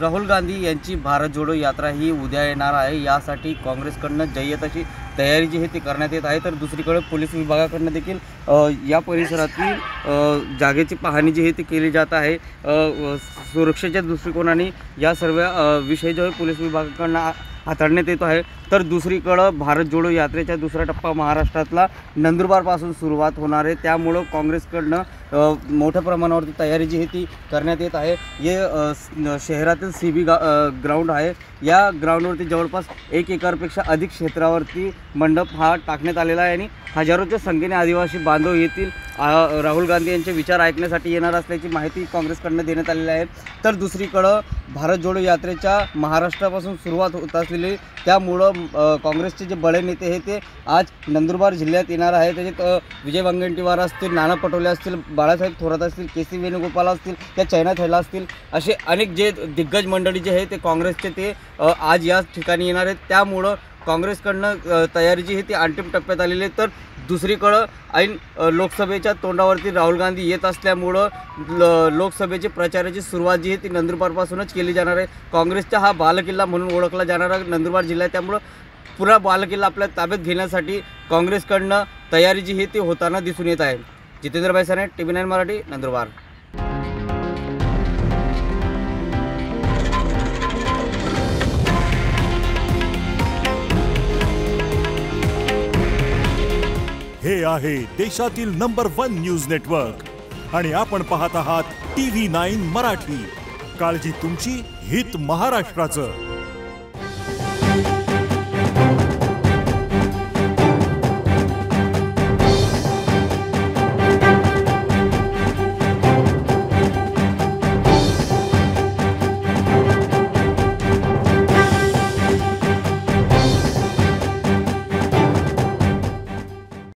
राहुल गांधी यांची भारत जोडो यात्रा ही उद्या येणार आहे। यासाठी काँग्रेसकडनं जय्यत तयारी जी आहे ती करण्यात येत आहे। तर दुसरीकडे पोलीस विभागाकडनं देखील या परिसरातील जागेची पाहणी जी आहे ती केली जात आहे। सुरक्षेच्या दृष्टिकोनाने या सर्व विषय जो आहे पोलीस विभागाकडनं हाताळण्यात येतो आहे। तर दुसरीकडं भारत जोडो यात्रेचा दुसरा टप्पा महाराष्ट्रातला नंदुरबारपासून सुरुवात होणार आहे। त्यामुळं काँग्रेसकडनं मोठ्या प्रमाणावरती तयारी जी आहे ती करण्यात येत आहे। हे शहरातील CB ग्राउंड आहे। या ग्राउंडवरती जवळपास 1 एकरपेक्षा अधिक क्षेत्रावरती मंडप हा टाकण्यात आलेला आहे आणि हजारोच्या संख्येने आदिवासी बांधव येथील राहुल गांधी यांचे विचार ऐकण्यासाठी येणार असल्याची माहिती काँग्रेसकडनं देण्यात आलेली आहे। तर दुसरीकडं भारत जोडो यात्रेच्या महाराष्ट्रापासून सुरुवात होत असलेली त्यामुळं काँग्रेसचे जे बडे नेते आहेत ते आज नंदुरबार जिल्ह्यात येणार आहे। त्याच्यात विजय वंगंटीवार असतील, नाना पटोले असतील, बाळासाहेब थोरात असतील, KC वेणुगोपाल असतील, त्या चैना थैला असतील, असे अनेक जे दिग्गज मंडळी जे आहे ते काँग्रेसचे ते आज या ठिकाणी येणार आहेत। त्यामुळं काँग्रेसकडनं तयारी जी आहे ती अंतिम टप्प्यात आलेली आहे। तर दुसरीकडं ऐन लोकसभेच्या तोंडावरती राहुल गांधी येत असल्यामुळं लोकसभेची प्रचाराची सुरुवात जी आहे ती नंदुरबारपासूनच केली जाणार आहे। काँग्रेसचा हा बालेकिल्ला म्हणून ओळखला जाणारा नंदुरबार जिल्हा आहे, त्यामुळं पुरा बालेकिल्ला आपल्या ताब्यात घेण्यासाठी काँग्रेसकडनं तयारी जी आहे ती होताना दिसून येत आहे। जितेंद्र बैसाने, TV9 मराठी, नंदुरबार। हे आहे देशातील नंबर 1 न्यूज नेटवर्क आणि आपण पाहत आहात TV9 मराठी। काळजी तुमची, हित महाराष्ट्राचं।